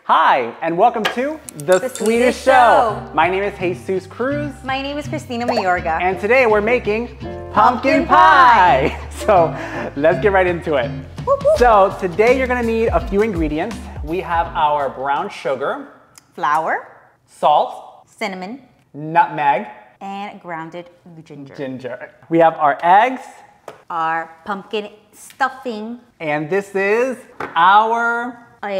Hi, and welcome to The Swedish Show. My name is Jesus Cruz. My name is Christina Mayorga. And today we're making pumpkin pie. So let's get right into it. So today you're gonna need a few ingredients. We have our brown sugar, flour, salt, cinnamon, nutmeg, and grounded ginger. We have our eggs, our pumpkin stuffing, and this is our what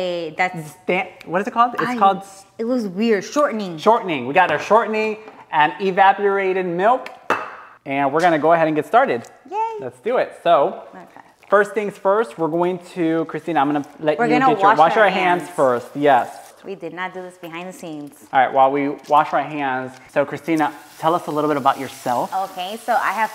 is it called? It's called. It was weird. Shortening. Shortening. We got our shortening and evaporated milk, and we're gonna go ahead and get started. Yay! Let's do it. So, first things first, we're going to Christina. I'm gonna let you wash our hands first. Yes. We did not do this behind the scenes. All right. While we wash our hands, so Christina, tell us a little bit about yourself. Okay. So I have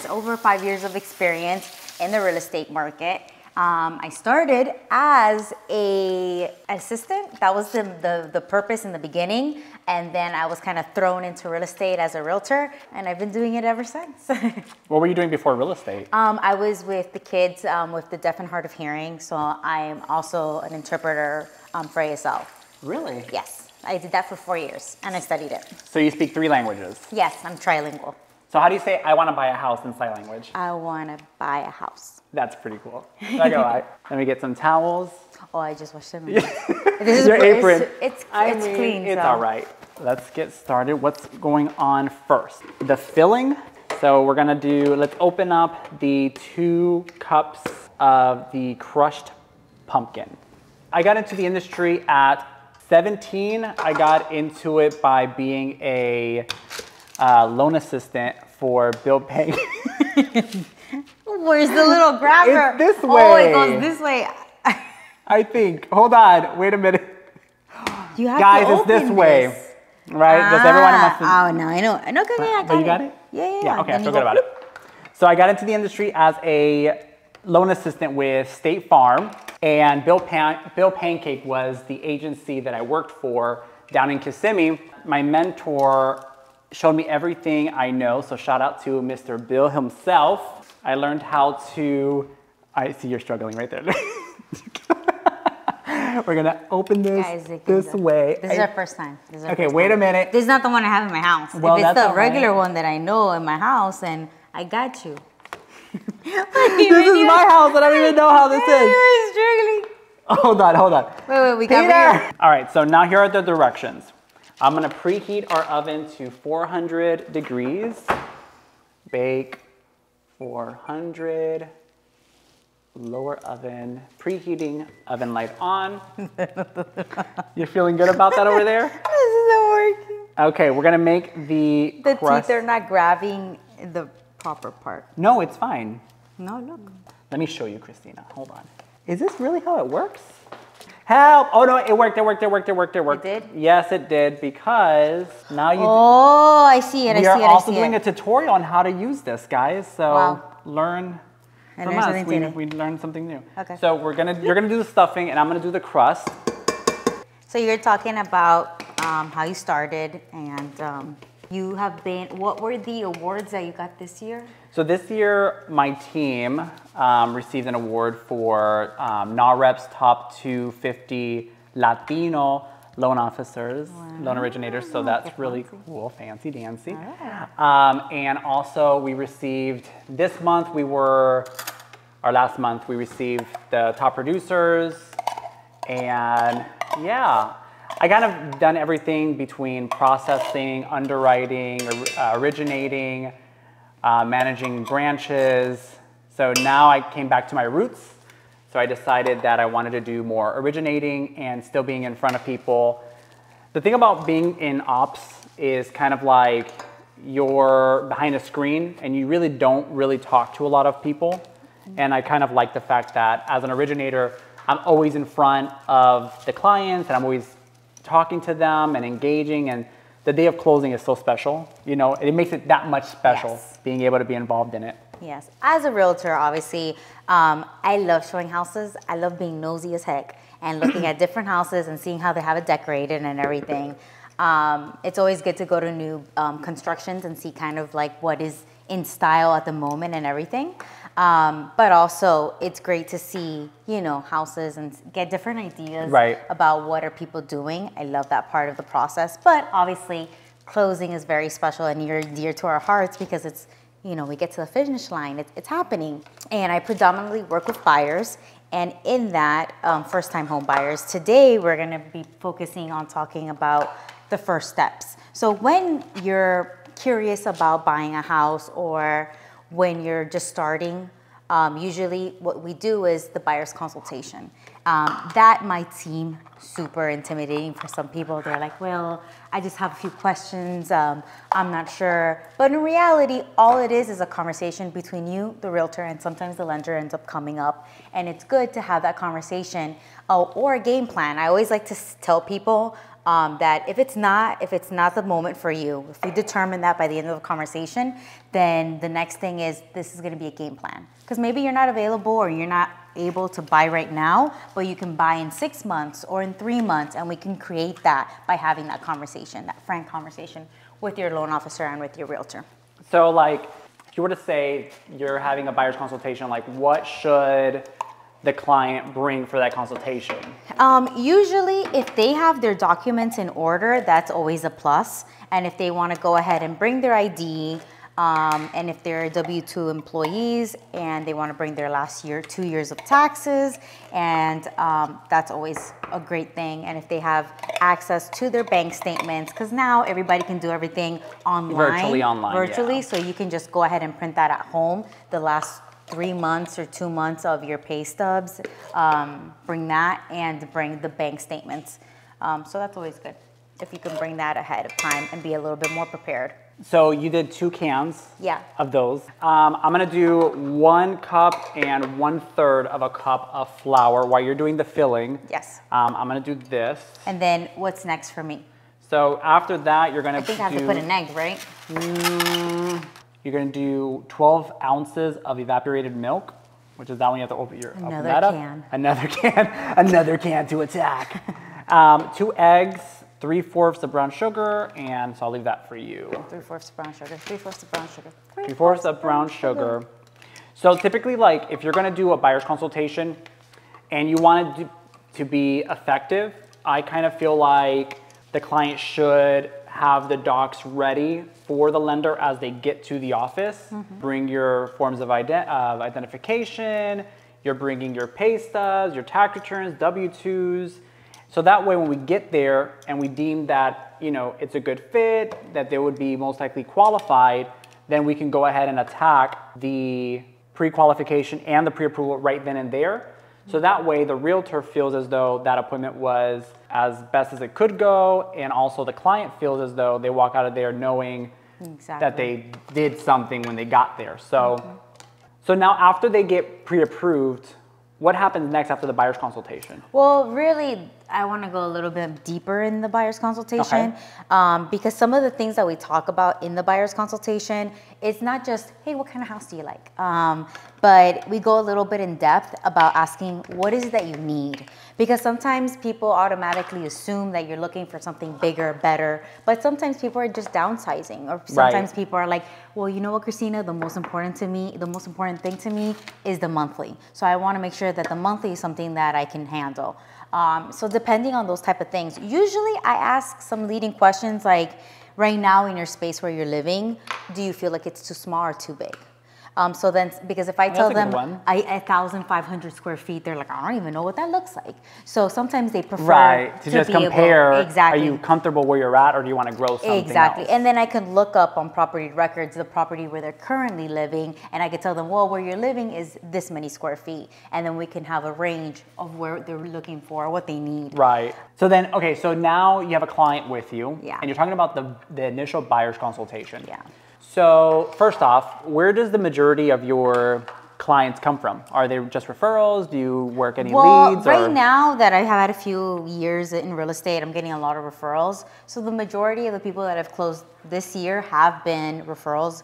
over 5 years of experience in the real estate market. I started as an assistant. That was the purpose in the beginning. And then I was kind of thrown into real estate as a realtor, and I've been doing it ever since. What were you doing before real estate? I was with the kids with the deaf and hard of hearing. So I'm also an interpreter for ASL. Really? Yes. I did that for 4 years, and I studied it. So you speak 3 languages? Yes, I'm trilingual. So how do you say, I want to buy a house in sign language? I want to buy a house. That's pretty cool. Not gonna lie. Let me get some towels. Oh, I just washed them. This is your apron. It's clean. It's all right. Let's get started. What's going on first? The filling. So we're gonna let's open up the 2 cups of the crushed pumpkin. I got into the industry at 17. I got into it by being a loan assistant for bill paying. Where's the little grabber? It's this way. Oh, it goes this way. I think. Hold on. Wait a minute. You have Guys, to it's open this way. Right? Does everyone must Oh, no, I know. I know. But you got it? Yeah. Okay, I feel good about it. So I got into the industry as a loan assistant with State Farm, and Bill Pancake was the agency that I worked for down in Kissimmee. My mentor showed me everything I know, so shout out to Mr. Bill himself. I learned how to, I see you're struggling right there. We're gonna open this this way. This is our first time. Okay, wait a minute. This is not the one I have in my house. Well, if it's the regular one that I know in my house, then I got you. This is my house, and I don't even know how this is. You're struggling. Hold on. Wait, we got here. All right, so now here are the directions. I'm gonna preheat our oven to 400 degrees. Bake 400. Lower oven, preheating, oven light on. You're feeling good about that over there? This isn't working. Okay, we're gonna make the crust. Teeth are not grabbing the proper part. No, it's fine. No, look. Let me show you, Christina. Hold on. Is this really how it works? Help! Oh no, it worked. It did? Yes, it did, because now you... Oh, I see it, We are also doing a tutorial on how to use this, guys. So learn from us. We learned something new. Okay. So you're gonna do the stuffing, and I'm gonna do the crust. So you're talking about how you started, and you have been. What were the awards that you got this year? So this year, my team received an award for NAREP's Top 250 Latino loan officers, loan originators. So that's really cool, fancy dancy. And also we received, this month last month, we received the top producers. And yeah, I kind of done everything between processing, underwriting, originating, managing branches. So now I came back to my roots. So I decided that I wanted to do more originating and still being in front of people. The thing about being in ops is kind of like you're behind a screen and you really don't talk to a lot of people. And I kind of like the fact that as an originator, I'm always in front of the clients and I'm always talking to them and engaging, and the day of closing is so special. You know, it makes it that much special being able to be involved in it. Yes, as a realtor, obviously, I love showing houses. I love being nosy as heck and looking at different houses and seeing how they have it decorated and everything. It's always good to go to new constructions and see kind of like what is in style at the moment and everything. But also it's great to see, you know, houses and get different ideas about what are people doing. I love that part of the process. But obviously closing is very special and near dear to our hearts because it's, you know, we get to the finish line, it's happening. And I predominantly work with buyers, and in that, first-time home buyers. Today, we're gonna be focusing on talking about the first steps. So when you're curious about buying a house or when you're just starting, usually what we do is the buyer's consultation. That might seem super intimidating for some people. They're like, well, I just have a few questions. I'm not sure. But in reality, all it is a conversation between you, the realtor, and sometimes the lender ends up coming up. And it's good to have that conversation or a game plan. I always like to tell people that if it's not the moment for you, if we determine that by the end of the conversation, then the next thing is this is going to be a game plan. Because maybe you're not available or you're not able to buy right now, but you can buy in 6 months or in 3 months, and we can create that by having that conversation, that frank conversation with your loan officer and with your realtor. So like, if you were to say you're having a buyer's consultation, like what should the client bring for that consultation? Usually if they have their documents in order, that's always a plus. And if they want to go ahead and bring their ID, and if they're W-2 employees and they want to bring their last 2 years of taxes, and that's always a great thing. And if they have access to their bank statements, because now everybody can do everything online. Virtually, yeah. So you can just go ahead and print that at home, the last 3 months or 2 months of your pay stubs, bring that and bring the bank statements. So that's always good if you can bring that ahead of time and be a little bit more prepared. So you did 2 cans of those. I'm gonna do 1 cup and 1/3 of a cup of flour while you're doing the filling. Yes. I'm gonna do this. And then what's next for me? So after that, you're gonna I think I have to put an egg, right? You're gonna do 12 ounces of evaporated milk, which is that one you have to open Another that up. can. Another can to attack. 2 eggs, 3/4 of brown sugar, and so I'll leave that for you. 3/4 brown sugar, 3/4 of brown sugar. 3/4 of brown sugar. So typically, like if you're gonna do a buyer's consultation and you want it to be effective, I kind of feel like the client should have the docs ready for the lender as they get to the office. Bring your forms of identification, you're bringing your pay stubs, your tax returns, W-2s. So that way when we get there and we deem that, you know, it's a good fit, that they would be most likely qualified, then we can go ahead and attack the pre-qualification and the pre-approval right then and there. So that way the realtor feels as though that appointment was as best as it could go, and also the client feels as though they walk out of there knowing that they did something when they got there. So, so now after they get pre-approved, what happens next after the buyer's consultation? Well, really, I want to go a little bit deeper in the buyer's consultation, because some of the things that we talk about in the buyer's consultation, it's not just, hey, what kind of house do you like? But we go a little bit in depth about asking, what is it that you need? Because sometimes people automatically assume that you're looking for something bigger, better, but sometimes people are just downsizing, or sometimes people are like, well, you know what, Christina, the most important thing to me is the monthly. So I want to make sure that the monthly is something that I can handle. So depending on those type of things, usually I ask some leading questions like, right now in your space where you're living, do you feel like it's too small or too big? So then, because if I tell them 1,500 square feet, they're like, I don't even know what that looks like. So sometimes they prefer to just compare. Are you comfortable where you're at, or do you want to grow something else? And then I can look up on property records the property where they're currently living, and I can tell them, well, where you're living is this many square feet, and then we can have a range of where they're looking for, what they need. Right. So then, okay, so now you have a client with you, and you're talking about the initial buyer's consultation. Yeah. So first off, where does the majority of your clients come from? Are they just referrals? Do you work any leads? Right now that I have had a few years in real estate, I'm getting a lot of referrals. So the majority of the people that have closed this year have been referrals,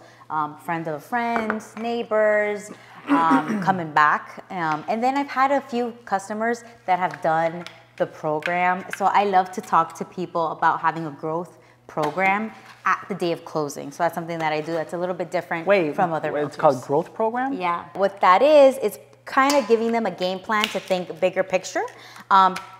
friends of friends, neighbors, coming back. And then I've had a few customers that have done the program. So I love to talk to people about having a growth program at the day of closing. So that's something that I do that's a little bit different from other realtors. It's called growth program? Yeah. What that is, it's kind of giving them a game plan to think bigger picture.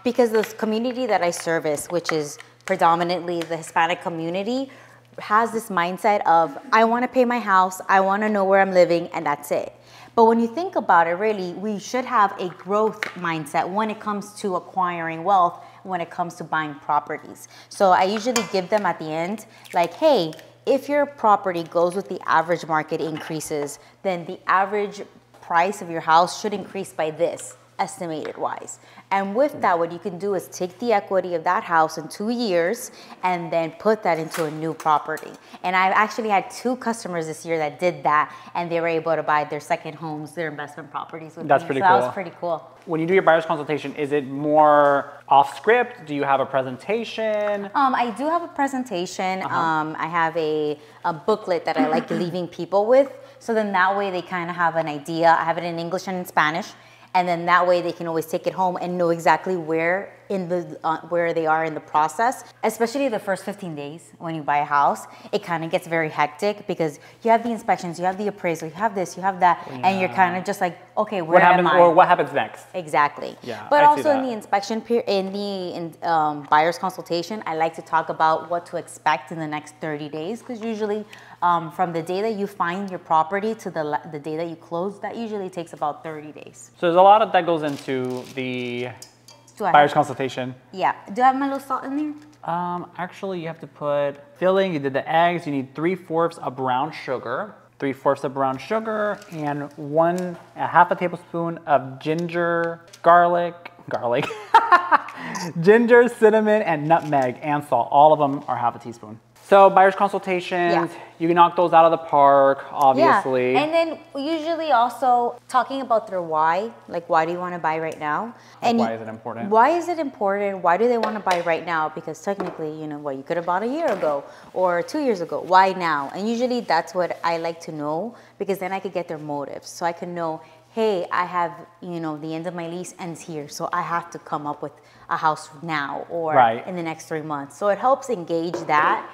Because the community that I service, which is predominantly the Hispanic community, has this mindset of, I want to pay my house, I want to know where I'm living, and that's it. But when you think about it, really, we should have a growth mindset when it comes to acquiring wealth, when it comes to buying properties. So I usually give them at the end, like, hey, if your property goes with the average market increases, then the average price of your house should increase by this, estimated wise. And with that, what you can do is take the equity of that house in 2 years and then put that into a new property. And I've actually had 2 customers this year that did that, and they were able to buy their second homes, their investment properties with me. That's pretty cool. That was pretty cool. When you do your buyer's consultation, is it more off script? Do you have a presentation? I do have a presentation. I have a booklet that I like leaving people with. So then that way they kind of have an idea. I have it in English and in Spanish. And then that way they can always take it home and know exactly where they are in the process. Especially the first 15 days when you buy a house, it kind of gets very hectic because you have the inspections, you have the appraisal, you have this, you have that, and you're kind of just like, okay, where am I? Or what happens next? Exactly. Yeah, but I also see that. in the inspection period, in the buyer's consultation, I like to talk about what to expect in the next 30 days because usually from the day that you find your property to the day that you close, that usually takes about 30 days. So there's a lot that goes into the buyer's consultation. Yeah. Do I have my little salt in there? Actually, you have to put filling. You did the eggs. You need 3/4 of brown sugar, 3/4 of brown sugar, and half a tablespoon of ginger, garlic, ginger, cinnamon, and nutmeg, and salt. All of them are half a teaspoon. So buyer's consultations, you can knock those out of the park, obviously. Yeah, and then usually also talking about their why, like why do you want to buy right now? And why is it important? Why is it important? Why do they want to buy right now? Because technically, you know, you could have bought a year ago or 2 years ago. Why now? And usually that's what I like to know because then I could get their motives. So I can know, hey, I have, you know, the end of my lease ends here. So I have to come up with a house now or in the next 3 months. So it helps engage that.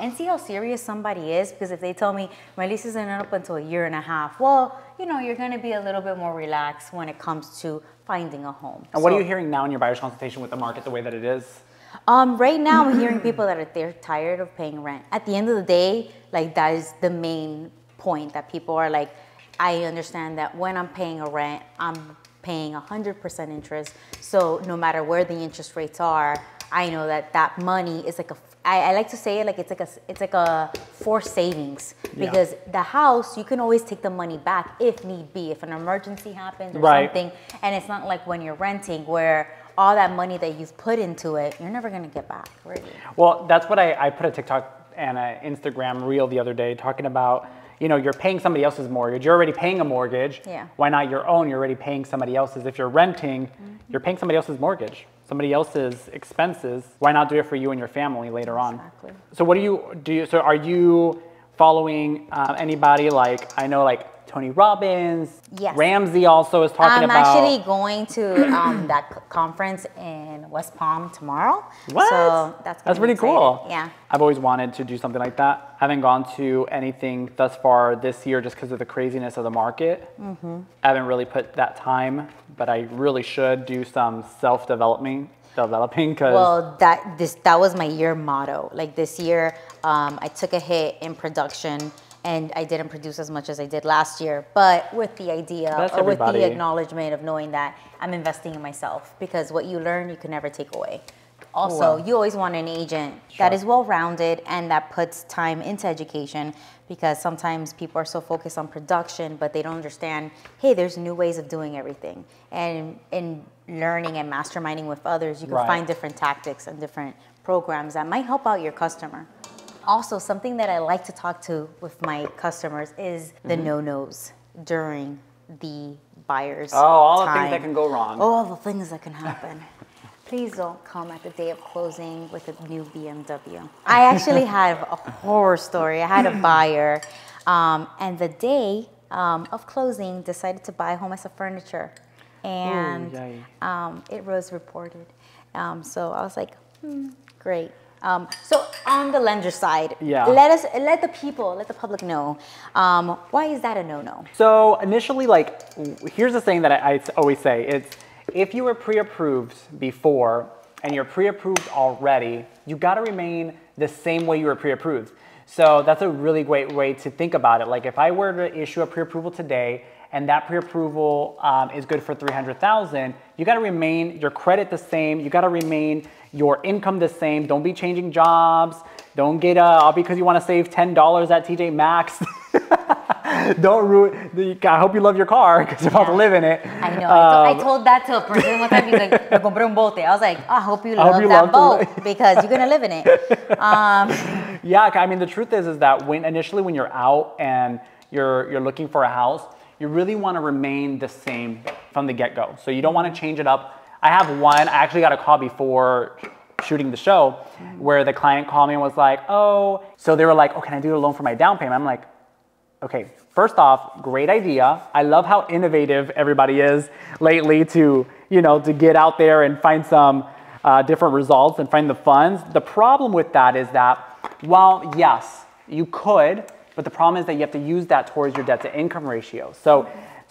And see how serious somebody is, because if they tell me my lease isn't up until 1.5 years, well, you know, you're going to be a little bit more relaxed when it comes to finding a home. And what are you hearing now in your buyer's consultation with the market the way that it is? Right now, I'm hearing people that they're tired of paying rent. At the end of the day, like that is the main point that people are like, I understand that when I'm paying a rent, I'm paying 100% interest. So no matter where the interest rates are, I know that that money is like I like to say it like it's like a forced savings because the house, you can always take the money back if need be, if an emergency happens or something. And it's not like when you're renting where all that money that you've put into it, you're never going to get back, really. Well, that's what I put a TikTok and an Instagram reel the other day talking about, you know, you're paying somebody else's mortgage. You're already paying a mortgage. Yeah. Why not your own? You're already paying somebody else's. If you're renting, you're paying somebody else's mortgage, somebody else's expenses. Why not do it for you and your family later on? So what so are you following anybody like, I know like Tony Robbins, Ramsey also is talking about. I'm actually going to that conference in West Palm tomorrow. What? So that's pretty cool. Yeah. I've always wanted to do something like that. I haven't gone to anything thus far this year just because of the craziness of the market. I haven't really put that time, but I really should do some developing because well, that was my year motto. Like this year, I took a hit in production and I didn't produce as much as I did last year, but with the idea or with the acknowledgement of knowing that I'm investing in myself, because what you learn, you can never take away. Also, you always want an agent that is well-rounded and that puts time into education, because sometimes people are so focused on production, but they don't understand, hey, there's new ways of doing everything. And in learning and masterminding with others, you can find different tactics and different programs that might help out your customer. Also, something that I like to talk to with my customers is the no-nos during the buyer's all time. the things that can go wrong. All the things that can happen. Please don't come at the day of closing with a new BMW. I actually have a horror story. I had a buyer, and the day of closing decided to buy a home as a furniture, and it was reported. So I was like, great. So on the lender side, Yeah. let the public know, why is that a no-no? So initially, like, here's the thing that I always say, it's if you were pre-approved before and you're pre-approved already, you gotta remain the same way you were pre-approved. So that's a really great way to think about it. Like if I were to issue a pre-approval today and that pre-approval is good for 300,000, you gotta remain your credit the same, you gotta remain your income the same, don't be changing jobs, don't get all because you wanna save $10 at TJ Maxx. Don't ruin, I hope you love your car because you're about to live in it. I know, I told that to a person one time, he's like, me compré un bote. I was like, I hope you love that boat because you're gonna live in it. Yeah, I mean, the truth is that initially when you're out and you're looking for a house, you really want to remain the same from the get-go. So you don't want to change it up. I have one, I actually got a call before shooting the show where the client called me and was like, oh, so they were like, oh, can I do a loan for my down payment? I'm like, okay, first off, great idea. I love how innovative everybody is lately to get out there and find some different results and find the funds. The problem with that is that, while yes, you could, but the problem is that you have to use that towards your debt to income ratio. So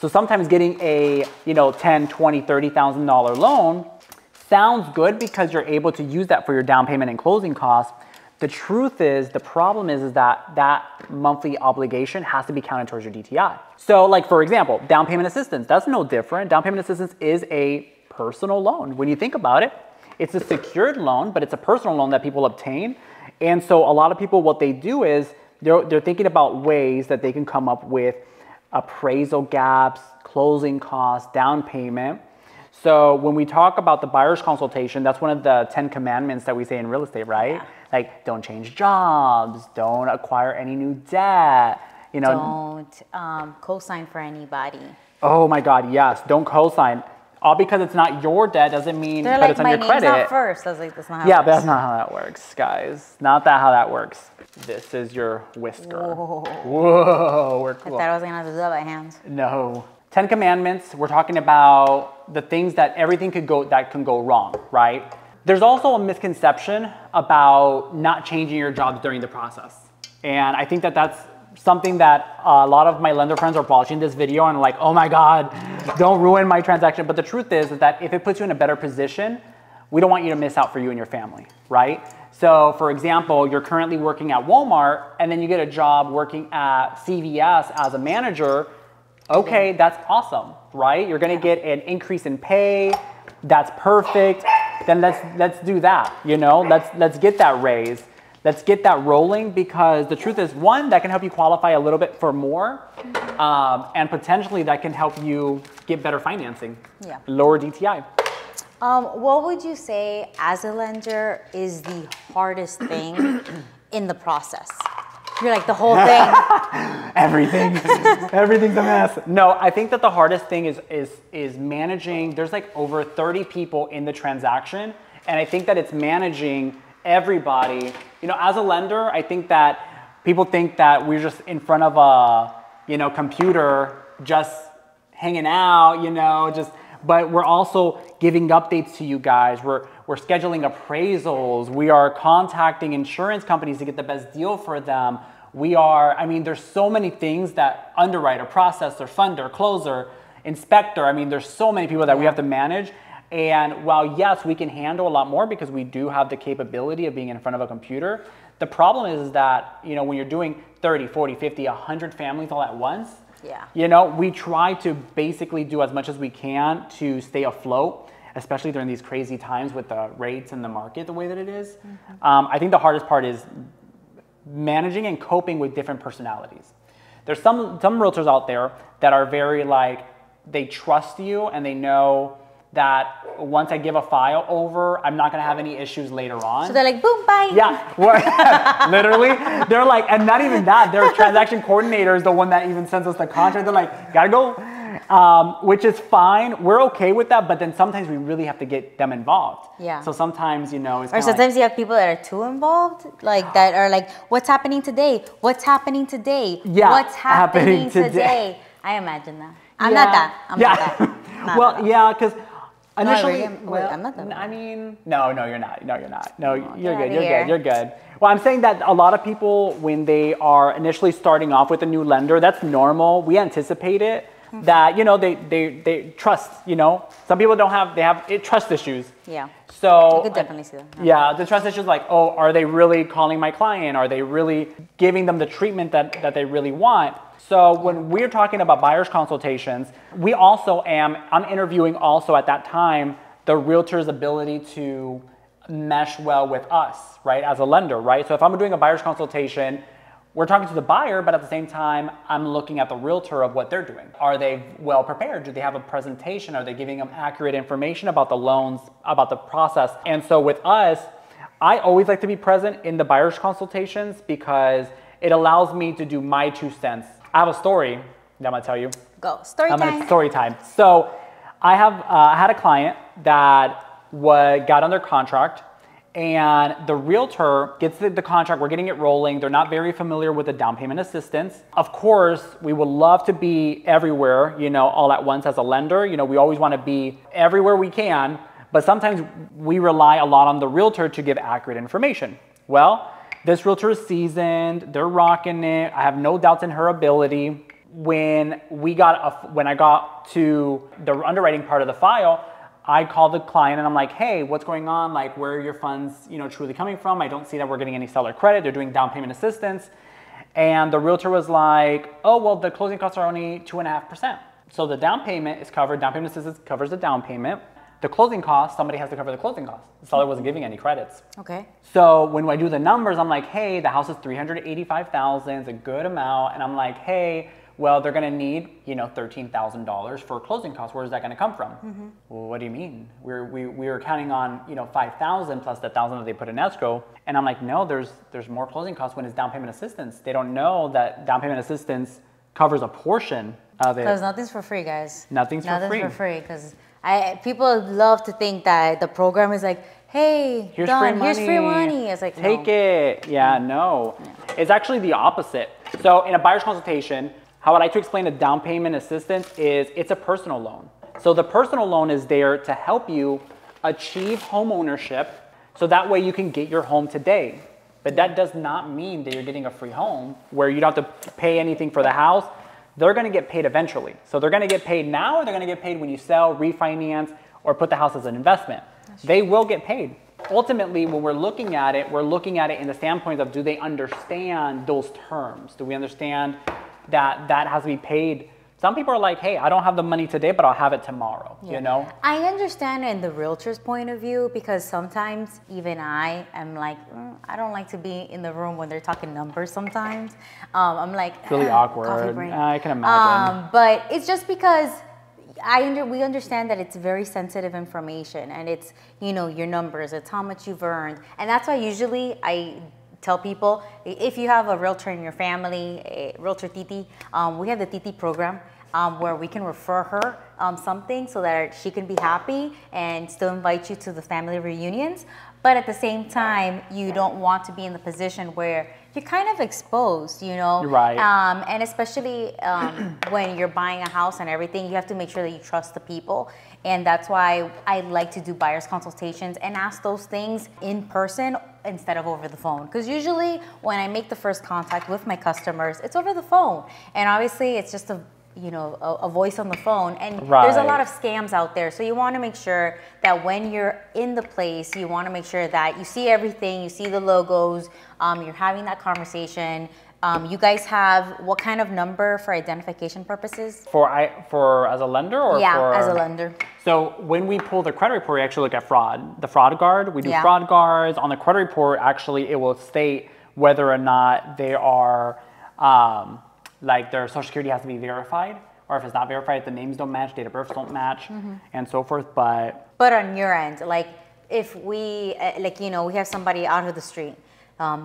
sometimes getting a $10,000, $20,000, $30,000 loan sounds good because you're able to use that for your down payment and closing costs. The truth is, the problem is that that monthly obligation has to be counted towards your DTI. So like, for example, down payment assistance, that's no different. Down payment assistance is a personal loan. When you think about it, it's a secured loan, but it's a personal loan that people obtain. And so a lot of people, what they do is they're thinking about ways that they can come up with appraisal gaps, closing costs, down payment. So when we talk about the buyer's consultation, that's one of the 10 commandments that we say in real estate, right? Yeah. Like, don't change jobs, don't acquire any new debt, Don't co-sign for anybody. Oh my God, yes, don't co-sign. All because it's not your debt doesn't mean that it's on your credit. My name's not first. I was like, that's not how it works. works. But that's not how that works, guys. Not how that works. This is your whisker. Whoa, we're cool. I thought I was gonna have to do that by hand. No. 10 commandments, we're talking about the things that can go wrong, right? There's also a misconception about not changing your jobs during the process. And I think that that's something that a lot of my lender friends are watching this video and like, oh my God, don't ruin my transaction. But the truth is that if it puts you in a better position, we don't want you to miss out for you and your family, right? So for example, you're currently working at Walmart and then you get a job working at CVS as a manager. Okay, that's awesome, right? You're gonna get an increase in pay. That's perfect. Then let's do that, let's get that raise. Let's get that rolling because the truth is, one, that can help you qualify a little bit for more, and potentially that can help you get better financing, lower DTI. What would you say as a lender is the hardest thing in the process? You're like the whole thing. Everything's a mess. No, I think that the hardest thing is managing. There's like over 30 people in the transaction, and I think that it's managing everybody. As a lender, I think that people think that we're just in front of a computer, just hanging out, but we're also giving updates to you guys. We're scheduling appraisals. We are contacting insurance companies to get the best deal for them. There's so many things that underwriter, processor, funder, closer, inspector. There's so many people that we have to manage. And while yes, we can handle a lot more because we do have the capability of being in front of a computer, the problem is that, when you're doing 30, 40, 50, 100 families all at once, we try to basically do as much as we can to stay afloat, especially during these crazy times with the rates and the market the way that it is. I think the hardest part is managing and coping with different personalities. There's some realtors out there that are very they trust you and they know that once I give a file over, I'm not gonna have any issues later on. So they're like, boom, bye. Yeah, literally. They're like, and not even that, their transaction coordinator is the one that even sends us the contract. They're like, gotta go, which is fine. We're okay with that, but then sometimes we really have to get them involved. Yeah. So sometimes, it's or sometimes you have people that are too involved, that are like, what's happening today? What's happening today? Yeah, what's happening today? I imagine that. I'm not that. I'm not that. Well, yeah, because Initially, Wait, I'm not that. I mean, no, you're not. No, you're not. No, you're outta good. You're here. good. You're good. Well, I'm saying that a lot of people, when they are initially starting off with a new lender, that's normal. We anticipate it. That, you know, they trust, you know. Some people don't have, they have trust issues. Yeah. So You could definitely see that. yeah, the trust issues like, oh, are they really calling my client? Are they really giving them the treatment that they really want? So when we're talking about buyer's consultations, I'm interviewing also at that time the realtor's ability to mesh well with us, right, as a lender, right? So if I'm doing a buyer's consultation, we're talking to the buyer, but at the same time, I'm looking at the realtor of what they're doing. Are they well prepared? Do they have a presentation? Are they giving them accurate information about the loans, about the process? And so with us, I always like to be present in the buyer's consultations because it allows me to do my 2 cents. I have a story that I'm gonna tell you. Go, story time. Story time. So I had a client that got under contract, and the realtor gets the contract, we're getting it rolling. They're not very familiar with the down payment assistance. Of course, we would love to be everywhere, you know, all at once as a lender. You know, we always want to be everywhere we can, but sometimes we rely a lot on the realtor to give accurate information. Well, this realtor is seasoned, they're rocking it. I have no doubts in her ability. When I got to the underwriting part of the file, I called the client and I'm like, hey, what's going on? Like, where are your funds, you know, truly coming from? I don't see that we're getting any seller credit. They're doing down payment assistance. And the realtor was like, oh, well, the closing costs are only 2.5%. So the down payment is covered. Down payment assistance covers the down payment. The closing costs, somebody has to cover the closing costs. The seller wasn't giving any credits. Okay. So when I do the numbers, I'm like, hey, the house is $385,000, it's a good amount. And I'm like, hey, well, they're gonna need, you know, $13,000 for closing costs. Where is that gonna come from? Well, what do you mean? We were counting on, you know, 5,000 plus the 1,000 that they put in escrow. And I'm like, no, there's more closing costs when it's down payment assistance. They don't know that down payment assistance covers a portion of it. Because nothing's for free, guys. Nothing's for free. Nothing's for free, because people love to think that the program is like, hey, here's free money. It's like, take it. Yeah, no. It's actually the opposite. So in a buyer's consultation, how I like to explain a down payment assistance is it's a personal loan. So the personal loan is there to help you achieve home ownership so that way you can get your home today. But that does not mean that you're getting a free home where you don't have to pay anything for the house. They're gonna get paid eventually. So they're gonna get paid now, or they're gonna get paid when you sell, refinance, or put the house as an investment. They will get paid. Ultimately, when we're looking at it in the standpoint of, do they understand those terms? Do we understand that has to be paid? Some people are like, hey, I don't have the money today, but I'll have it tomorrow, you know? I understand in the realtor's point of view, because sometimes even I am like, I don't like to be in the room when they're talking numbers sometimes. I'm like, it's really awkward. I can imagine. But it's just because we understand that it's very sensitive information, and it's, you know, your numbers, it's how much you've earned. And that's why usually I tell people, if you have a realtor in your family, a realtor Titi, we have the Titi program where we can refer her something so that she can be happy and still invite you to the family reunions. But at the same time, you don't want to be in the position where you're kind of exposed, you know? Right. And especially when you're buying a house and everything, you have to make sure that you trust the people. And that's why I like to do buyer's consultations and ask those things in person instead of over the phone. Because usually when I make the first contact with my customers, it's over the phone. And obviously it's just a voice on the phone, and there's a lot of scams out there. So you want to make sure that when you're in the place, you want to make sure that you see everything, you see the logos, you're having that conversation. You guys have what kind of number for identification purposes? For as a lender, or as a lender. So when we pull the credit report, we actually look at fraud. The fraud guard, we do fraud guards. On the credit report, actually, it will state whether or not they are like their social security has to be verified, or if it's not verified, the names don't match, date of births don't match, and so forth. But on your end, like if we, we have somebody out of the street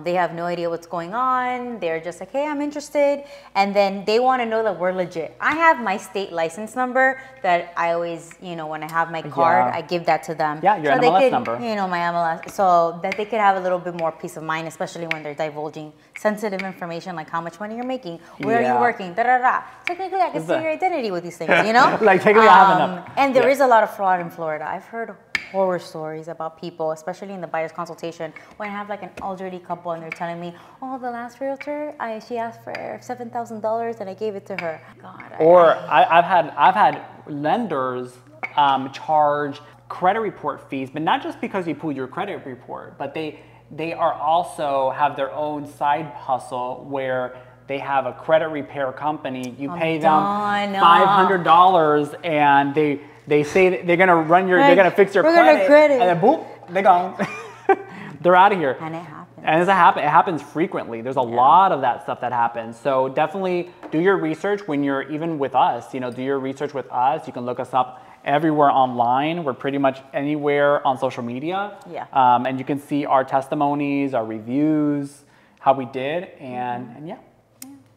They have no idea what's going on. They're just like, hey, I'm interested. And then they want to know that we're legit. I have my state license number that I always, you know, when I have my card, I give that to them. Yeah, your so MLS they could, number. You know, my MLS, so that they could have a little bit more peace of mind, especially when they're divulging sensitive information like how much money you're making, where are you working, da da da. Technically, I can see your identity with these things, you know? Like, technically, I have enough. And there is a lot of fraud in Florida. I've heard horror stories about people, especially in the buyer's consultation, when I have like an elderly couple and they're telling me, oh, the last realtor, she asked for $7,000 and I gave it to her. God. I've had lenders charge credit report fees, but not just because you pull your credit report, but they are also have their own side hustle where they have a credit repair company. You pay them $500 and they say they're gonna run your, they're gonna fix your credit, and then boom, they're gone. They're out of here. And it happens. And it happens frequently. There's a lot of that stuff that happens. So definitely do your research when you're even with us. You know, do your research with us. You can look us up everywhere online. We're pretty much anywhere on social media. Yeah. And you can see our testimonies, our reviews, how we did, and yeah.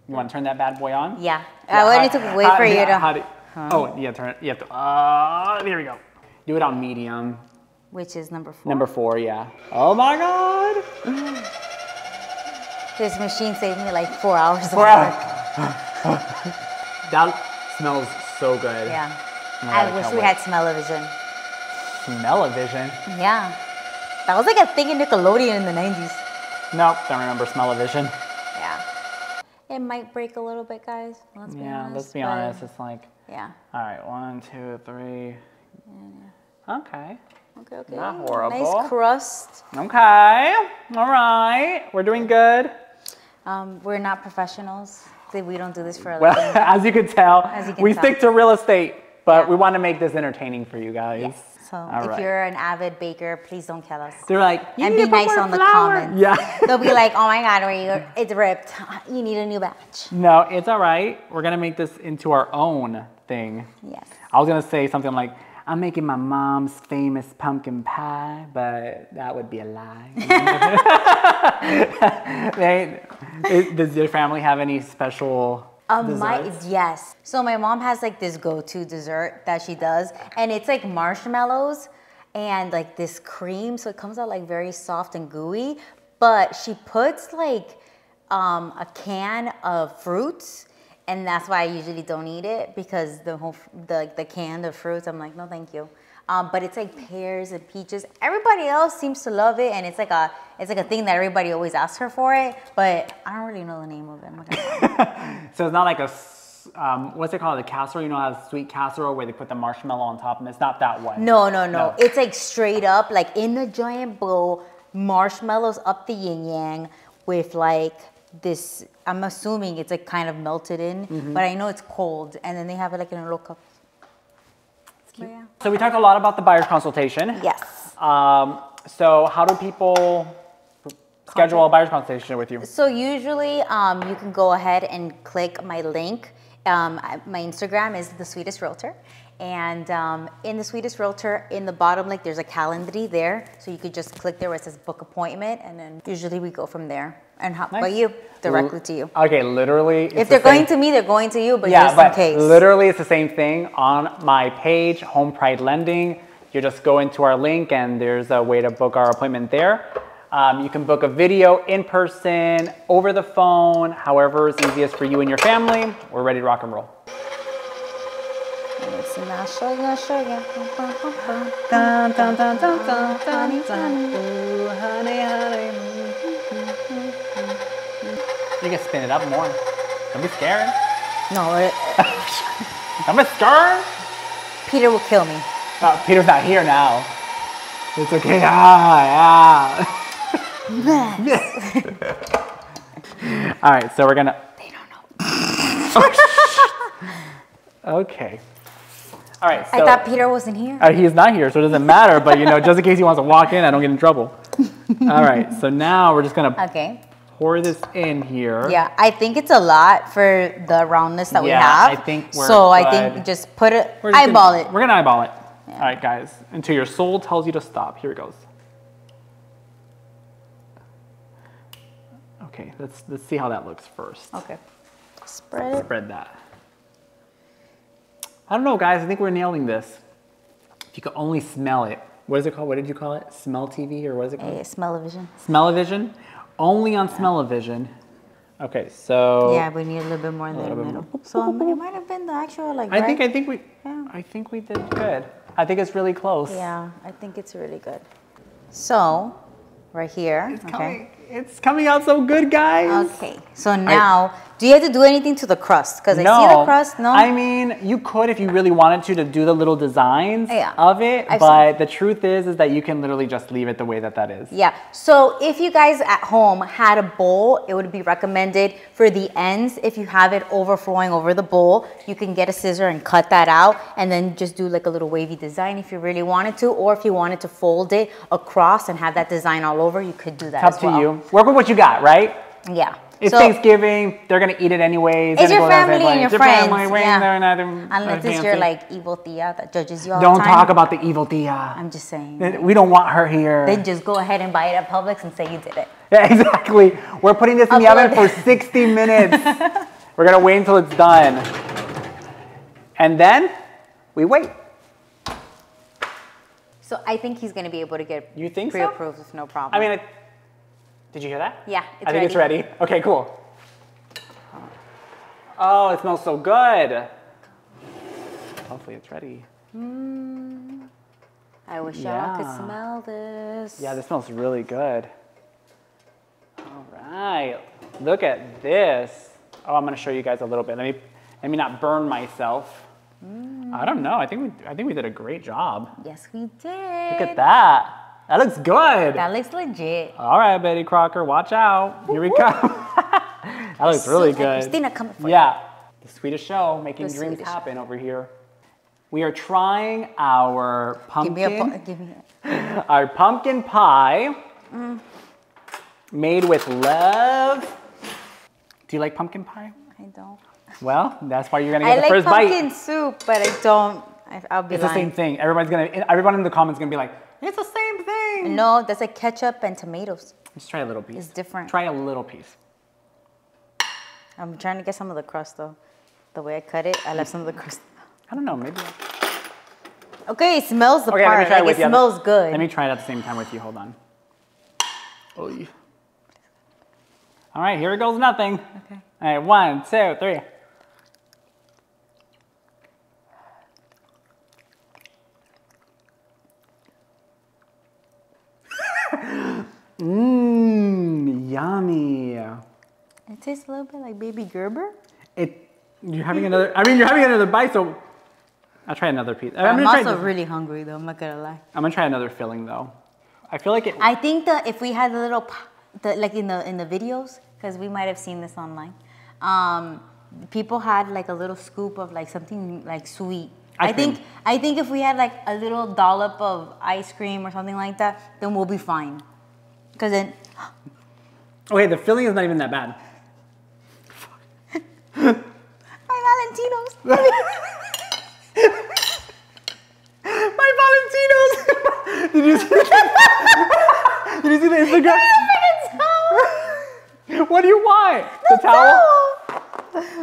You want to turn that bad boy on? Yeah. I wanted to wait for you to. Oh, yeah, turn it. You have to. There we go. Do it on medium. Which is number 4. Number 4, yeah. Oh my God. This machine saved me like 4 hours. 4 hours. That smells so good. Yeah. Oh I wish we had smell-o-vision. Smell-o-vision? Yeah. That was like a thing in Nickelodeon in the 90s. Nope, don't remember smell-o-vision. Yeah. It might break a little bit, guys. Let's be honest. Let's be honest. It's like, yeah. All right, 1, 2, 3. Yeah. Okay. Okay. Not horrible. Nice crust. Okay. All right. We're doing good. We're not professionals. We don't do this for a living. living. As you can tell, we stick to real estate, but we want to make this entertaining for you guys. Yes. So if you're an avid baker, please don't kill us. They're like, and be nice on the comments. Yeah. They'll be like, oh my God, it's ripped. You need a new batch. No, it's all right. We're going to make this into our own thing. Yes. I was going to say something like, I'm making my mom's famous pumpkin pie, but that would be a lie. Does your family have any special desserts? Yes. So my mom has like this go-to dessert that she does, and it's like marshmallows and like this cream, so it comes out like very soft and gooey, but she puts like a can of fruits. And that's why I usually don't eat it, because the can of fruits, I'm like, no, thank you. But it's like pears and peaches. Everybody else seems to love it, and it's like a thing that everybody always asks her for it. But I don't really know the name of it. So it's not like a what's it called? The casserole? You know, how sweet casserole where they put the marshmallow on top, and it's not that one. No. It's like straight up, like in a giant bowl, marshmallows up the yin yang with like this. I'm assuming it's like kind of melted in, but I know it's cold, and then they have it like in a little cup. Yeah. So we talked a lot about the buyer's consultation. Yes. So how do people schedule a buyer's consultation with you? So usually you can go ahead and click my link. My Instagram is The Sweetest Realtor. And in The Sweetest Realtor, in the bottom link, there's a calendar there. So you could just click there where it says book appointment, and then usually we go from there. And how about you? Directly to you. Okay, literally. If they're going to me, they're going to you, but just in case. Literally it's the same thing on my page, Home Pride Lending. You just go into our link and there's a way to book our appointment there. You can book a video in person, over the phone, however is easiest for you and your family. We're ready to rock and roll. You can spin it up more. Don't be scared. No. Don't be scared. Peter will kill me. Peter's not here now. It's okay. All right, so we're gonna. They don't know. Okay. All right. So I thought Peter wasn't here. He's not here, so it doesn't matter. But you know, just in case he wants to walk in, I don't get in trouble. All right. So now we're just gonna pour this in here. Yeah, I think it's a lot for the roundness that we have. I think we're so good. I think just put it, eyeball it. We're gonna eyeball it. Yeah. All right, guys. Until your soul tells you to stop. Here it goes. Okay, let's see how that looks first. Okay. Spread it. Spread that. I don't know, guys. I think we're nailing this. If you could only smell it. What is it called? What did you call it? Smell TV or what is it called? Smell-o-vision. Smell-o-vision? Only on Smell-o-vision. Okay, so. Yeah, we need a little bit more in the middle. So it might have been the actual like. I think we did good. I think it's really close. Yeah, I think it's really good. So, right here. It's coming out so good, guys. Okay, so now, do you have to do anything to the crust? Because I see the crust, no? I mean, you could if you really wanted to do the little designs of it, but the truth is that you can literally just leave it the way that is. Yeah, so if you guys at home had a bowl, it would be recommended for the ends, if you have it overflowing over the bowl, you can get a scissor and cut that out and then just do like a little wavy design if you really wanted to, or if you wanted to fold it across and have that design all over, you could do that as well. It's up to you. Work with what you got, right? Yeah. It's Thanksgiving. They're going to eat it anyways. It's your family and your friends. Yeah. Unless it's your like evil tia that judges you all the time. Don't talk about the evil tia. I'm just saying. We don't want her here. Then just go ahead and buy it at Publix and say you did it. Yeah, exactly. We're putting this in the oven for 60 minutes. We're going to wait until it's done. And then we wait. So I think he's going to be able to get pre-approved with no problem. I mean, did you hear that? Yeah, I think it's ready. Okay, cool. Oh, it smells so good. Hopefully it's ready. I wish y'all could smell this. Yeah, this smells really good. All right, look at this. Oh, I'm gonna show you guys a little bit. Let me not burn myself. I don't know. I think we did a great job. Yes, we did. Look at that. That looks good. That looks legit. All right, Betty Crocker, watch out. Here we come. That looks really good. Christina coming for you. Yeah, the Swedish show, making dreams happen over here. We are trying our pumpkin, our pumpkin pie made with love. Do you like pumpkin pie? I don't. Well, that's why you're gonna get the first bite. I like pumpkin soup, but I don't. I'll be lying. It's the same thing. Everyone in the comments is gonna be like, it's the same thing. No, that's like ketchup and tomatoes. Just try a little piece. It's different. Try a little piece. I'm trying to get some of the crust though. The way I cut it, I left some of the crust. I don't know, maybe. Okay, it smells the part. Let me try it with you. It smells good. Let me try it at the same time with you. Hold on. Oy. All right, here goes nothing. Okay. All right, 1, 2, 3. Yummy. It tastes a little bit like baby Gerber. You're having another bite, so I'll try another piece. I'm also really hungry though, I'm not gonna lie. I'm gonna try another filling though. I feel like I think that if we had the little, like in the videos, because we might have seen this online, people had like a little scoop of like something like sweet. I think if we had like a little dollop of ice cream or something like that, then we'll be fine. Because then... Okay, the filling is not even that bad. My Valentinos. My Valentinos. Did you see that? Did you see the Instagram? What do you want? The towel?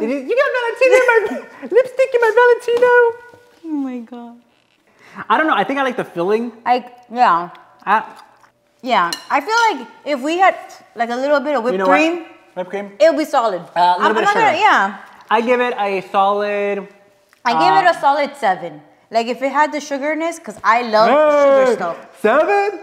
You got Valentino in my lipstick in my Valentino. Oh my god. I don't know. I think I like the filling. Yeah. Yeah. I feel like if we had like a little bit of whipped cream, it would be solid. A little bit of sugar. Yeah. I give it a solid. I give it a solid 7. Like if it had the sugarness, because I love sugar stuff. 7?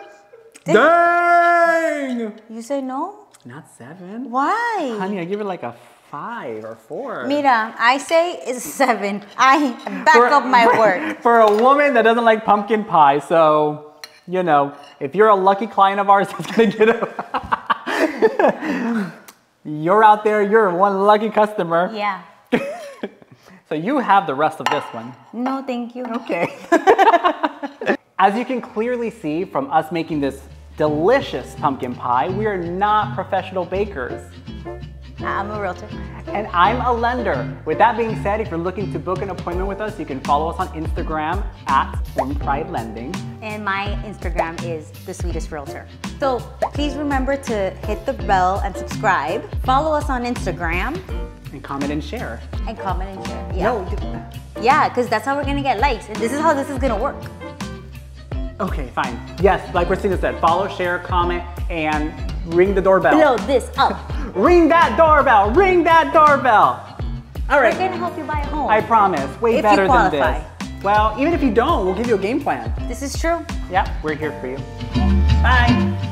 Dang! You say no? Not 7. Why? Honey, I give it like a 5 or 4. Mira, I say it's 7. I back up my word. For a woman that doesn't like pumpkin pie, so, you know, if you're a lucky client of ours that's going to get a... You're out there, you're one lucky customer. Yeah. So you have the rest of this one. No, thank you. Okay. As you can clearly see from us making this delicious pumpkin pie, we are not professional bakers. I'm a realtor. And I'm a lender. With that being said, if you're looking to book an appointment with us, you can follow us on Instagram at Home Pride Lending. And my Instagram is The Sweetest Realtor. So please remember to hit the bell and subscribe. Follow us on Instagram. And comment and share. And comment and share. Yeah. No. Yeah, because that's how we're gonna get likes. And this is how this is gonna work. Okay, fine. Yes, like Christina said, follow, share, comment, and ring the doorbell. Blow this up. Ring that doorbell, ring that doorbell. All right. We're gonna help you buy a home. I promise, way If better you than qualify. this. Well, even if you don't, we'll give you a game plan. This is true. Yeah, we're here for you. Bye.